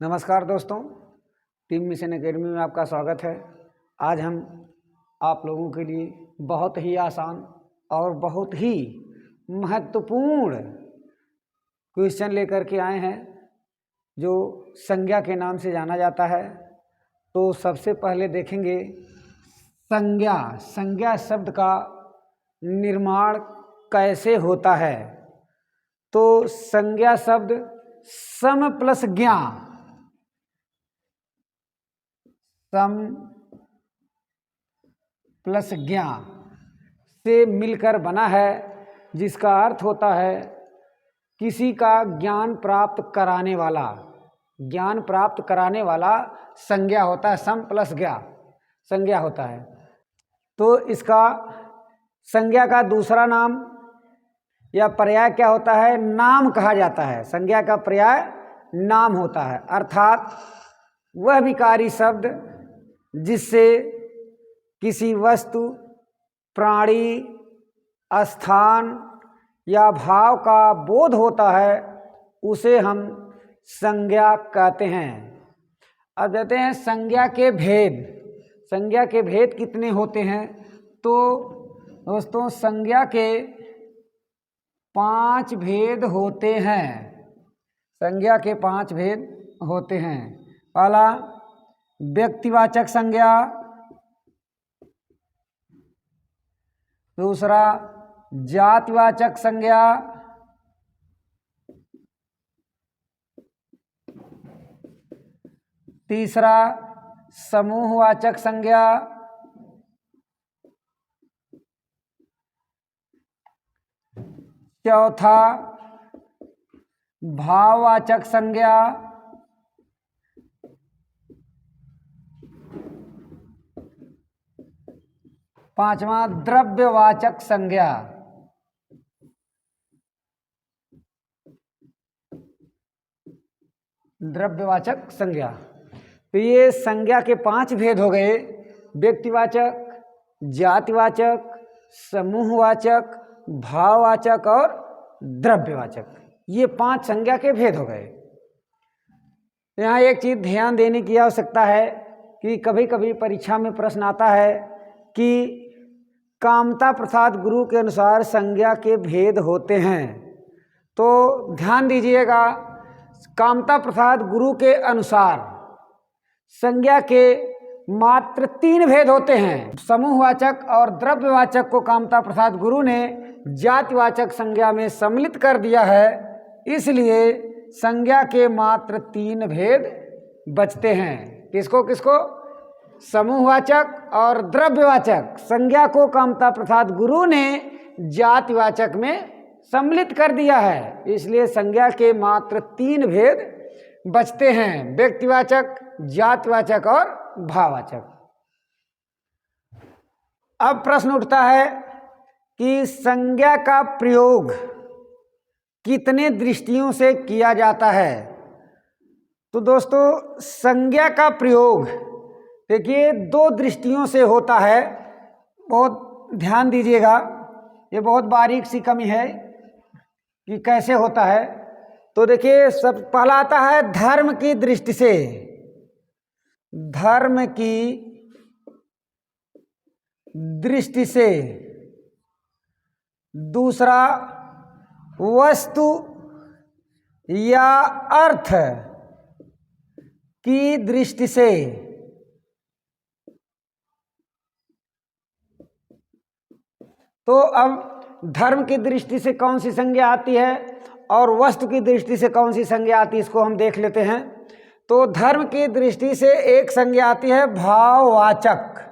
नमस्कार दोस्तों, team mission academy में आपका स्वागत है। आज हम आप लोगों के लिए बहुत ही आसान और बहुत ही महत्वपूर्ण क्वेश्चन लेकर के आए हैं जो संज्ञा के नाम से जाना जाता है। तो सबसे पहले देखेंगे संज्ञा शब्द का निर्माण कैसे होता है। तो संज्ञा शब्द सम प्लस ज्ञा, सम प्लस ज्ञा से मिलकर बना है, जिसका अर्थ होता है किसी का ज्ञान प्राप्त कराने वाला। ज्ञान प्राप्त कराने वाला संज्ञा होता है, सम प्लस ज्ञा संज्ञा होता है। तो इसका संज्ञा का दूसरा नाम या पर्याय क्या होता है? नाम कहा जाता है। संज्ञा का पर्याय नाम होता है, अर्थात वह विकारी शब्द जिससे किसी वस्तु, प्राणी, स्थान या भाव का बोध होता है, उसे हम संज्ञा कहते हैं। अब कहते हैं संज्ञा के भेद। संज्ञा के भेद कितने होते हैं? तो दोस्तों, संज्ञा के 5 भेद होते हैं। संज्ञा के 5 भेद होते हैं। पहला, व्यक्तिवाचक संज्ञा। दूसरा, जातिवाचक संज्ञा। तीसरा, समूहवाचक संज्ञा। चौथा, भाववाचक संज्ञा। पांचवा, द्रव्यवाचक संज्ञा। द्रव्यवाचक संज्ञा। तो ये संज्ञा के 5 भेद हो गए: व्यक्तिवाचक, जातिवाचक, समूहवाचक, भाववाचक और द्रव्यवाचक। ये 5 संज्ञा के भेद हो गए। यहाँ एक चीज ध्यान देने की आवश्यकता है कि कभी कभी परीक्षा में प्रश्न आता है कि कामता प्रसाद गुरु के अनुसार संज्ञा के भेद होते हैं। तो ध्यान दीजिएगा, कामता प्रसाद गुरु के अनुसार संज्ञा के मात्र 3 भेद होते हैं। समूहवाचक और द्रव्यवाचक को कामता प्रसाद गुरु ने जातिवाचक संज्ञा में सम्मिलित कर दिया है, इसलिए संज्ञा के मात्र 3 भेद बचते हैं। किसको किसको? समूहवाचक और द्रव्यवाचक संज्ञा को कामता प्रसाद गुरु ने जातिवाचक में सम्मिलित कर दिया है, इसलिए संज्ञा के मात्र 3 भेद बचते हैं: व्यक्तिवाचक, जातिवाचक और भाववाचक। अब प्रश्न उठता है कि संज्ञा का प्रयोग कितने दृष्टियों से किया जाता है। तो दोस्तों, संज्ञा का प्रयोग देखिए 2 दृष्टियों से होता है। बहुत ध्यान दीजिएगा, ये बहुत बारीक सी कमी है कि कैसे होता है। तो देखिए, सब पहला आता है धर्म की दृष्टि से। धर्म की दृष्टि से। दूसरा, वस्तु या अर्थ की दृष्टि से। तो अब धर्म की दृष्टि से कौन सी संज्ञा आती है और वस्तु की दृष्टि से कौन सी संज्ञा आती है, इसको हम देख लेते हैं। तो धर्म की दृष्टि से एक संज्ञा आती है भाववाचक।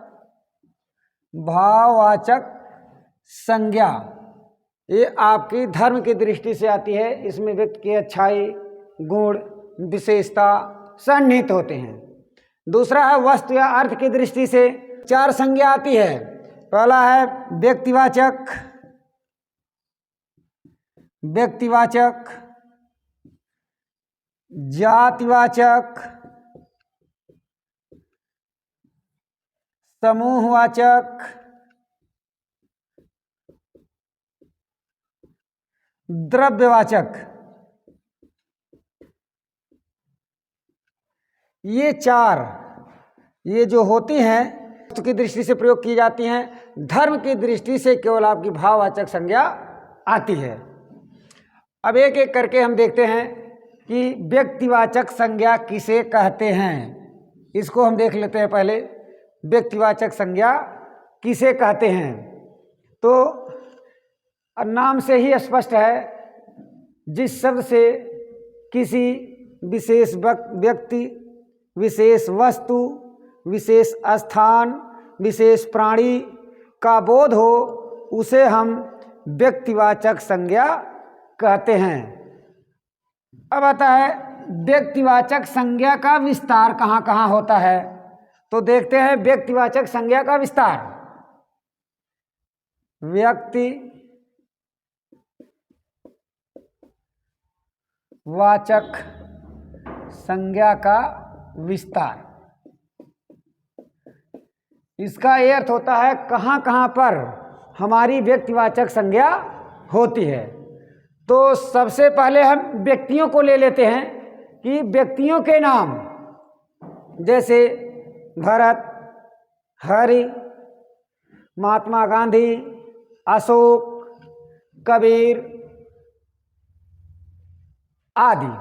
भाववाचक संज्ञा ये आपकी धर्म की दृष्टि से आती है। इसमें व्यक्ति की अच्छाई, गुण, विशेषता सन्निहित होते हैं। दूसरा है वस्तु या अर्थ की दृष्टि से 4 संज्ञा आती है। पहला है व्यक्तिवाचक, व्यक्तिवाचक, जातिवाचक, समूहवाचक, द्रव्यवाचक। ये चार ये जो होती हैं वस्तु की दृष्टि से प्रयोग की जाती हैं, धर्म की दृष्टि से केवल आपकी भाववाचक संज्ञा आती है। अब एक एक करके हम देखते हैं कि व्यक्तिवाचक संज्ञा किसे कहते हैं। इसको हम देख लेते हैं पहले, व्यक्तिवाचक संज्ञा किसे कहते हैं। तो नाम से ही स्पष्ट है, जिस शब्द से किसी विशेष व्यक्ति, विशेष वस्तु, विशेष स्थान, विशेष प्राणी का बोध हो, उसे हम व्यक्तिवाचक संज्ञा कहते हैं। अब आता है व्यक्तिवाचक संज्ञा का विस्तार कहाँ कहाँ होता है। तो देखते हैं व्यक्तिवाचक संज्ञा का विस्तार। व्यक्ति वाचक संज्ञा का विस्तार, इसका ये अर्थ होता है कहाँ कहाँ पर हमारी व्यक्तिवाचक संज्ञा होती है। तो सबसे पहले हम व्यक्तियों को ले लेते हैं कि व्यक्तियों के नाम जैसे भरत, हरि, महात्मा गांधी, अशोक, कबीर आदि।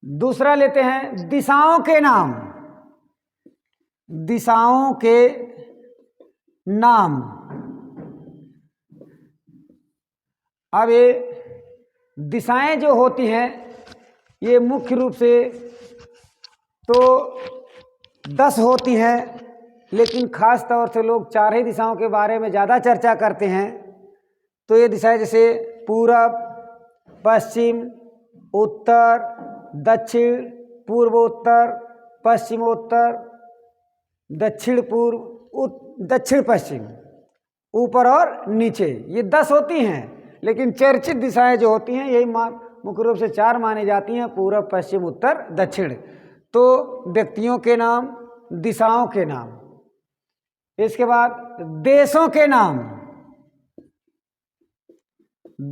दूसरा लेते हैं दिशाओं के नाम। दिशाओं के नाम, अब ये दिशाएं जो होती हैं ये मुख्य रूप से तो 10 होती हैं, लेकिन खास तौर से लोग 4 ही दिशाओं के बारे में ज़्यादा चर्चा करते हैं। तो ये दिशाएं जैसे पूरब, पश्चिम, उत्तर, दक्षिण, पूर्वोत्तर, पश्चिमोत्तर, दक्षिण पूर्व, दक्षिण पश्चिम, ऊपर और नीचे, ये 10 होती हैं। लेकिन चर्चित दिशाएं जो होती हैं यही मुख्य रूप से 4 मानी जाती हैं, पूरब, पश्चिम, उत्तर, दक्षिण। तो व्यक्तियों के नाम, दिशाओं के नाम। इसके बाद देशों के नाम।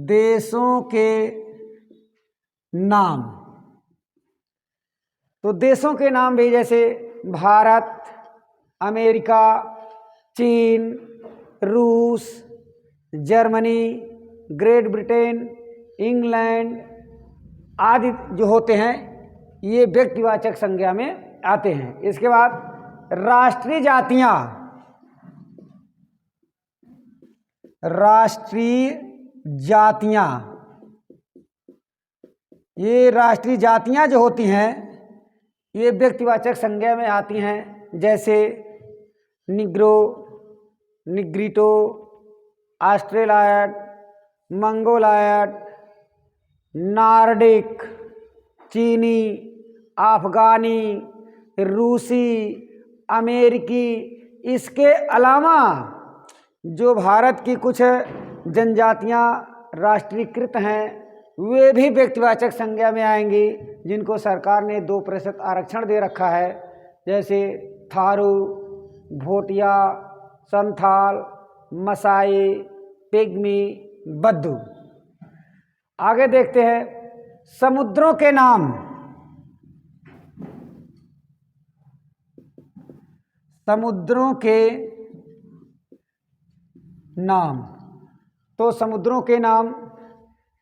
देशों के नाम, तो देशों के नाम भी जैसे भारत, अमेरिका, चीन, रूस, जर्मनी, ग्रेट ब्रिटेन, इंग्लैंड आदि जो होते हैं ये व्यक्तिवाचक संज्ञा में आते हैं। इसके बाद राष्ट्रीय जातियां। राष्ट्रीय जातियां, ये राष्ट्रीय जातियां जो होती हैं ये व्यक्तिवाचक संज्ञा में आती हैं। जैसे निग्रो, निग्रिटो, ऑस्ट्रेलायड, मंगोलायड, नार्डिक, चीनी, अफगानी, रूसी, अमेरिकी। इसके अलावा जो भारत की कुछ जनजातियां राष्ट्रीयकृत हैं वे भी व्यक्तिवाचक संज्ञा में आएंगी, जिनको सरकार ने 2% आरक्षण दे रखा है। जैसे थारू, भोटिया, संथाल, मसाई, पिग्मी, बद्दू। आगे देखते हैं समुद्रों के नाम। समुद्रों के नाम, तो समुद्रों के नाम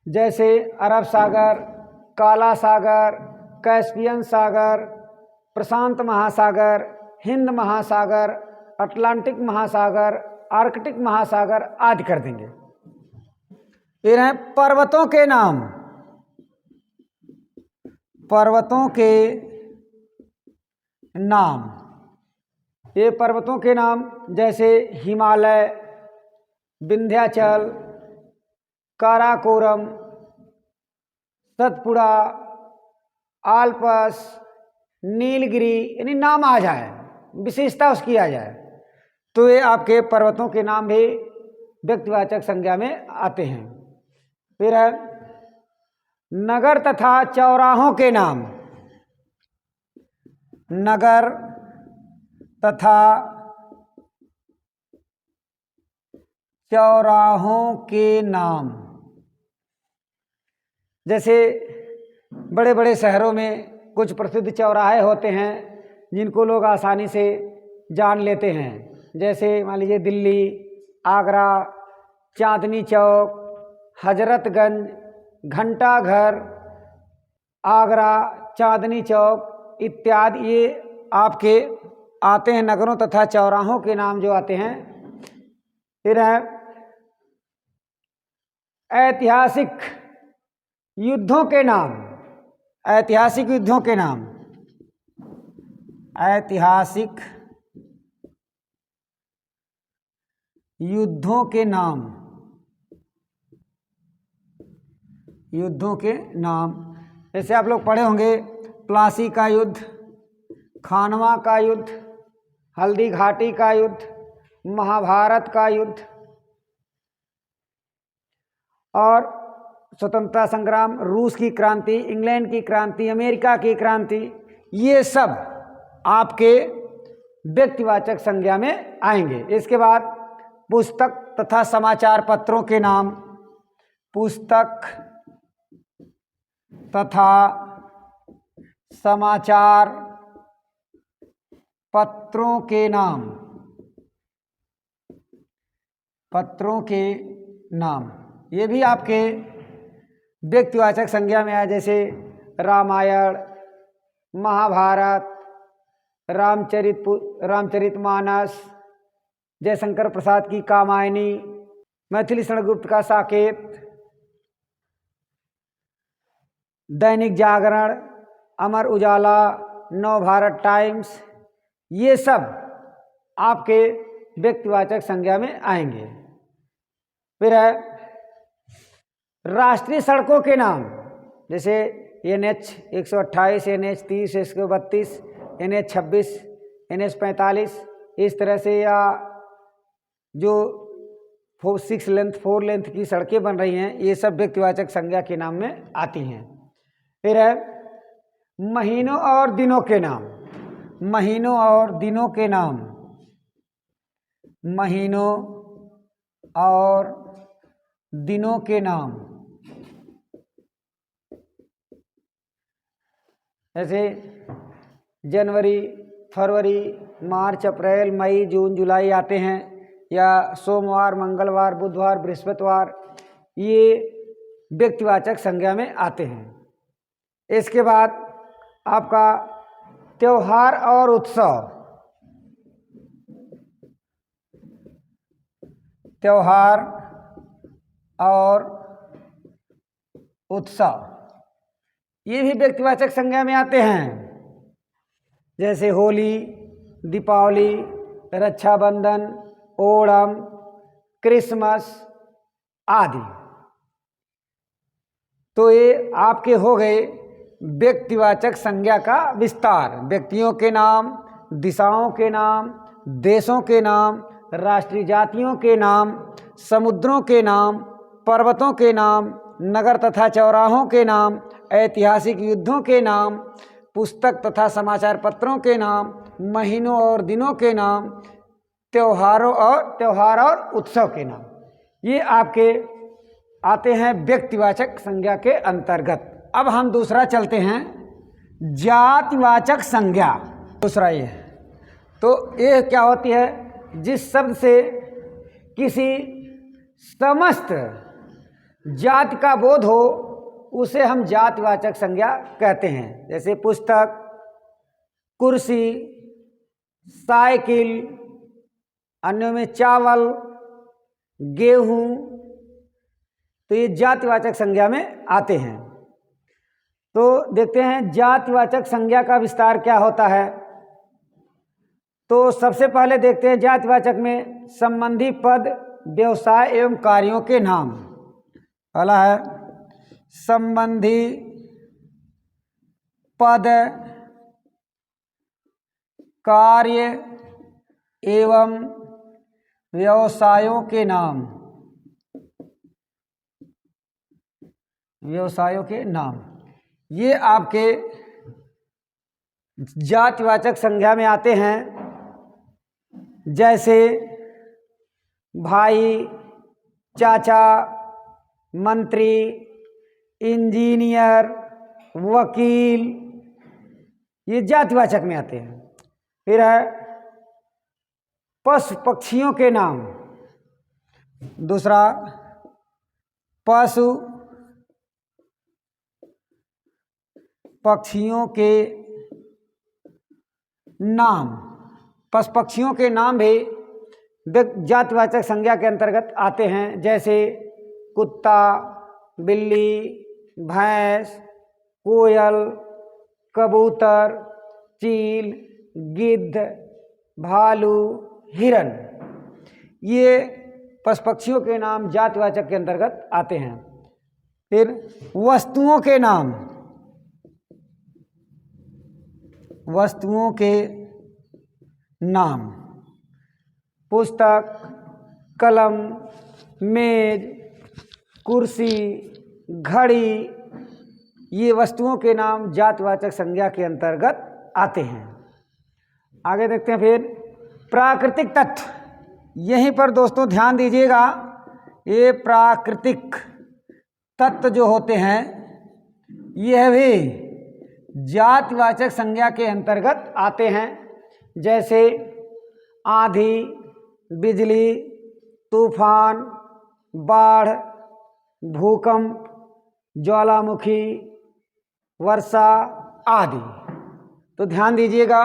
जैसे अरब सागर, काला सागर, कैस्पियन सागर, प्रशांत महासागर, हिंद महासागर, अटलांटिक महासागर, आर्कटिक महासागर आदि कर देंगे। फिर हैं पर्वतों के नाम। पर्वतों के नाम, ये पर्वतों के नाम जैसे हिमालय, विंध्याचल, काराकोरम, सतपुड़ा, आल्पस, नीलगिरी, यानी नाम आ जाए, विशेषता उसकी आ जाए, तो ये आपके पर्वतों के नाम भी व्यक्तिवाचक संज्ञा में आते हैं। फिर है नगर तथा चौराहों के नाम। नगर तथा चौराहों के नाम, जैसे बड़े बड़े शहरों में कुछ प्रसिद्ध चौराहे होते हैं जिनको लोग आसानी से जान लेते हैं, जैसे मान लीजिए दिल्ली, आगरा, चांदनी चौक, हजरतगंज, घंटा घर, आगरा, चांदनी चौक इत्यादि ये आपके आते हैं नगरों तथा चौराहों के नाम जो आते हैं। फिर है ऐतिहासिक युद्धों के नाम। ऐतिहासिक युद्धों के नाम, ऐतिहासिक युद्धों के नाम, युद्धों के नाम जैसे आप लोग पढ़े होंगे प्लासी का युद्ध, खानवा का युद्ध, हल्दी घाटी का युद्ध, महाभारत का युद्ध और स्वतंत्रता संग्राम, रूस की क्रांति, इंग्लैंड की क्रांति, अमेरिका की क्रांति, ये सब आपके व्यक्तिवाचक संज्ञा में आएंगे। इसके बाद पुस्तक तथा समाचार पत्रों के नाम, पुस्तक तथा समाचार पत्रों के नाम, पत्रों के नाम ये भी आपके व्यक्तिवाचक संज्ञा में आए, जैसे रामायण, महाभारत, रामचरितमानस, जयशंकर प्रसाद की कामायनी, मैथिलीशरण गुप्त का साकेत, दैनिक जागरण, अमर उजाला, नवभारत टाइम्स, ये सब आपके व्यक्तिवाचक संज्ञा में आएंगे। फिर है राष्ट्रीय सड़कों के नाम, जैसे NH 128, NH 30, 132, NH 26, NH 45, इस तरह से, या जो 4 लेंथ की सड़कें बन रही हैं, ये सब व्यक्तिवाचक संज्ञा के नाम में आती हैं। फिर है महीनों और दिनों के नाम, महीनों और दिनों के नाम, महीनों और दिनों के नाम, जैसे जनवरी, फरवरी, मार्च, अप्रैल, मई, जून, जुलाई आते हैं, या सोमवार, मंगलवार, बुधवार, बृहस्पतिवार, ये व्यक्तिवाचक संज्ञा में आते हैं। इसके बाद आपका त्योहार और उत्सव, त्योहार और उत्सव ये भी व्यक्तिवाचक संज्ञा में आते हैं, जैसे होली, दीपावली, रक्षाबंधन, ओणम, क्रिसमस आदि। तो ये आपके हो गए व्यक्तिवाचक संज्ञा का विस्तार। व्यक्तियों के नाम, दिशाओं के नाम, देशों के नाम, राष्ट्रीय जातियों के नाम, समुद्रों के नाम, पर्वतों के नाम, नगर तथा चौराहों के नाम, ऐतिहासिक युद्धों के नाम, पुस्तक तथा समाचार पत्रों के नाम, महीनों और दिनों के नाम, त्योहार और उत्सव के नाम, ये आपके आते हैं व्यक्तिवाचक संज्ञा के अंतर्गत। अब हम दूसरा चलते हैं, जातिवाचक संज्ञा। दूसरा ये, तो ये क्या होती है, जिस शब्द से किसी समस्त जाति का बोध हो उसे हम जातिवाचक संज्ञा कहते हैं। जैसे पुस्तक, कुर्सी, साइकिल, अन्यों में चावल, गेहूं, तो ये जातिवाचक संज्ञा में आते हैं। तो देखते हैं जातिवाचक संज्ञा का विस्तार क्या होता है। तो सबसे पहले देखते हैं जातिवाचक में संबंधी पद, व्यवसाय एवं कार्यों के नाम। पहला है संबंधी पद, कार्य एवं व्यवसायों के नाम, व्यवसायों के नाम, ये आपके जातिवाचक संज्ञा में आते हैं। जैसे भाई, चाचा, मंत्री, इंजीनियर, वकील, ये जातिवाचक में आते हैं। फिर है पशु पक्षियों के नाम। दूसरा पशु पक्षियों के नाम। पशु पक्षियों के नाम भी जातिवाचक संज्ञा के अंतर्गत आते हैं, जैसे कुत्ता, बिल्ली, भैंस, कोयल, कबूतर, चील, गिद्ध, भालू, हिरन। ये पशु पक्षियों के नाम जातिवाचक के अंतर्गत आते हैं। फिर वस्तुओं के नाम। वस्तुओं के नाम पुस्तक, कलम, मेज, कुर्सी, घड़ी, ये वस्तुओं के नाम जातिवाचक संज्ञा के अंतर्गत आते हैं। आगे देखते हैं फिर प्राकृतिक तत्व। यहीं पर दोस्तों ध्यान दीजिएगा, ये प्राकृतिक तत्व जो होते हैं यह भी जातिवाचक संज्ञा के अंतर्गत आते हैं, जैसे आंधी, बिजली, तूफान, बाढ़, भूकंप, ज्वालामुखी, वर्षा आदि। तो ध्यान दीजिएगा,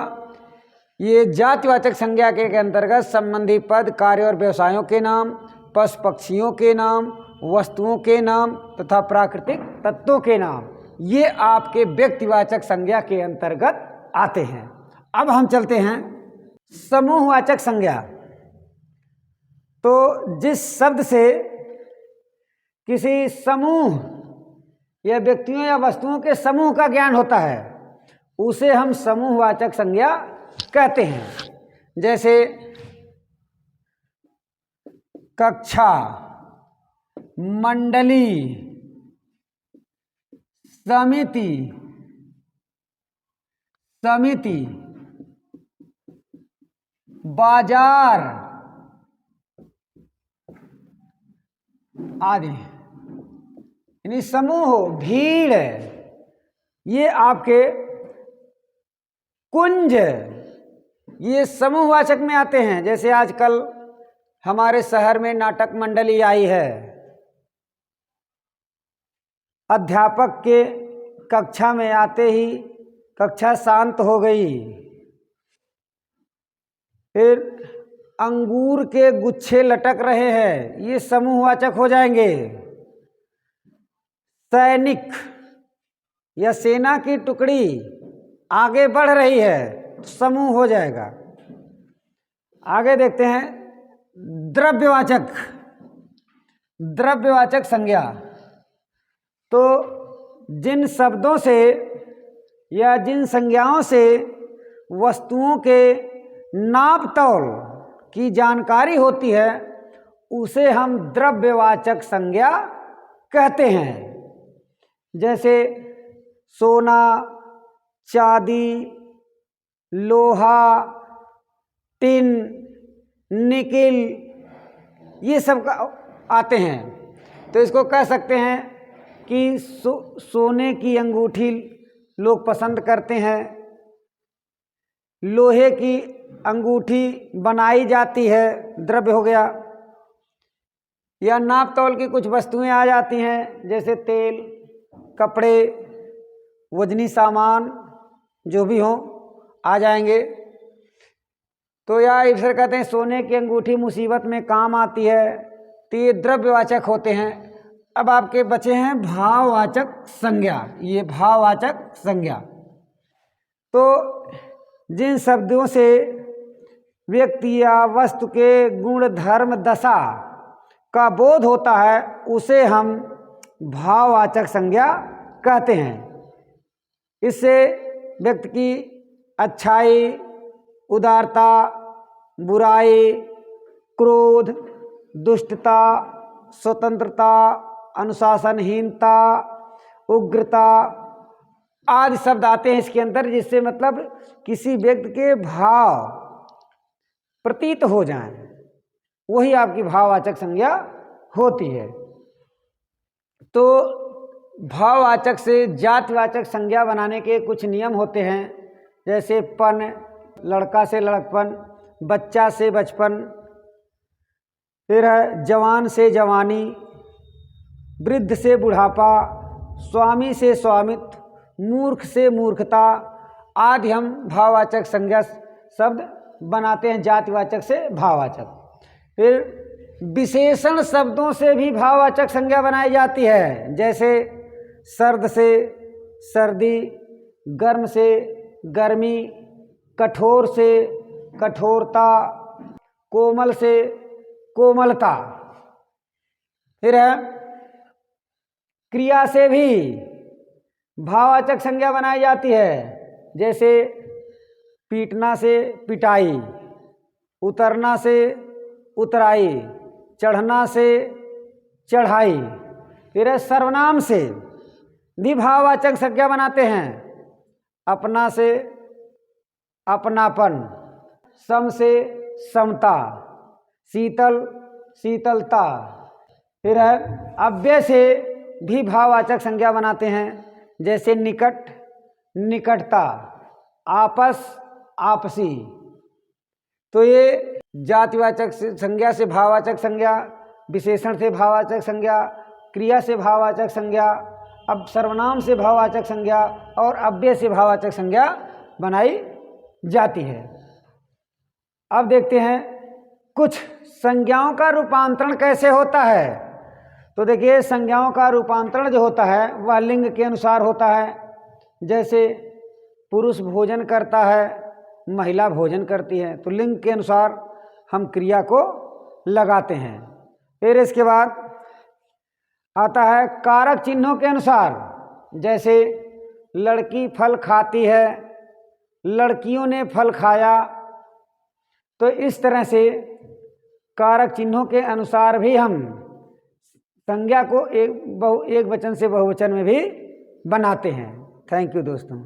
ये जातिवाचक संज्ञा के अंतर्गत संबंधी पद, कार्य और व्यवसायों के नाम, पशु पक्षियों के नाम, वस्तुओं के नाम तथा प्राकृतिक तत्वों के नाम, ये आपके व्यक्तिवाचक संज्ञा के अंतर्गत आते हैं। अब हम चलते हैं समूहवाचक संज्ञा। तो जिस शब्द से किसी समूह या व्यक्तियों या वस्तुओं के समूह का ज्ञान होता है उसे हम समूहवाचक संज्ञा कहते हैं। जैसे कक्षा, मंडली, समिति, बाजार आदि। यानी समूह, भीड़, ये आपके कुंज, ये समूहवाचक में आते हैं। जैसे आजकल हमारे शहर में नाटक मंडली आई है, अध्यापक के कक्षा में आते ही कक्षा शांत हो गई। फिर अंगूर के गुच्छे लटक रहे हैं, ये समूहवाचक हो जाएंगे। सैनिक या सेना की टुकड़ी आगे बढ़ रही है, समूह हो जाएगा। आगे देखते हैं द्रव्यवाचक। द्रव्यवाचक संज्ञा, तो जिन शब्दों से या जिन संज्ञाओं से वस्तुओं के नाप तौल की जानकारी होती है उसे हम द्रव्यवाचक संज्ञा कहते हैं। जैसे सोना, चांदी, लोहा, टिन, निकिल, ये सब का आते हैं। तो इसको कह सकते हैं कि सोने की अंगूठी लोग पसंद करते हैं, लोहे की अंगूठी बनाई जाती है, द्रव्य हो गया। या नाप तौल की कुछ वस्तुएं आ जाती हैं, जैसे तेल, कपड़े, वजनी सामान जो भी हो आ जाएंगे। तो या इधर कहते हैं सोने की अंगूठी मुसीबत में काम आती है, तो ये द्रव्यवाचक होते हैं। अब आपके बचे हैं भाववाचक संज्ञा। ये भाववाचक संज्ञा, तो जिन शब्दों से व्यक्ति या वस्तु के गुण, धर्म, दशा का बोध होता है उसे हम भाववाचक संज्ञा कहते हैं। इससे व्यक्ति की अच्छाई, उदारता, बुराई, क्रोध, दुष्टता, स्वतंत्रता, अनुशासनहीनता, उग्रता आदि शब्द आते हैं इसके अंदर, जिससे मतलब किसी व्यक्ति के भाव प्रतीत हो जाएं, वही आपकी भाववाचक संज्ञा होती है। तो भाववाचक से जातिवाचक संज्ञा बनाने के कुछ नियम होते हैं। जैसे पन, लड़का से लड़कपन, बच्चा से बचपन, फिर है जवान से जवानी, वृद्ध से बुढ़ापा, स्वामी से स्वामित्व, मूर्ख से मूर्खता आदि हम भाववाचक संज्ञा शब्द बनाते हैं जातिवाचक से भाववाचक। फिर विशेषण शब्दों से भी भाववाचक संज्ञा बनाई जाती है, जैसे सर्द से सर्दी, गर्म से गर्मी, कठोर से कठोरता, कोमल से कोमलता। फिर है क्रिया से भी भाववाचक संज्ञा बनाई जाती है, जैसे पीटना से पिटाई, उतरना से उतराई, चढ़ना से चढ़ाई। फिर है सर्वनाम से भी भाववाचक संज्ञा बनाते हैं, अपना से अपनापन, सम से समता, शीतल शीतलता। फिर है अव्यय से भी भाववाचक संज्ञा बनाते हैं, जैसे निकट निकटता, आपस आपसी। तो ये जातिवाचक संज्ञा से भाववाचक संज्ञा, विशेषण से भाववाचक संज्ञा, क्रिया से भाववाचक संज्ञा, अब सर्वनाम से भाववाचक संज्ञा और अव्यय से भाववाचक संज्ञा बनाई जाती है। अब देखते हैं कुछ संज्ञाओं का रूपांतरण कैसे होता है। तो देखिए, संज्ञाओं का रूपांतरण जो होता है वह लिंग के अनुसार होता है, जैसे पुरुष भोजन करता है, महिला भोजन करती है, तो लिंग के अनुसार हम क्रिया को लगाते हैं। फिर इसके बाद आता है कारक चिन्हों के अनुसार, जैसे लड़की फल खाती है, लड़कियों ने फल खाया। तो इस तरह से कारक चिन्हों के अनुसार भी हम संज्ञा को एक वचन से बहुवचन में भी बनाते हैं। थैंक यू दोस्तों।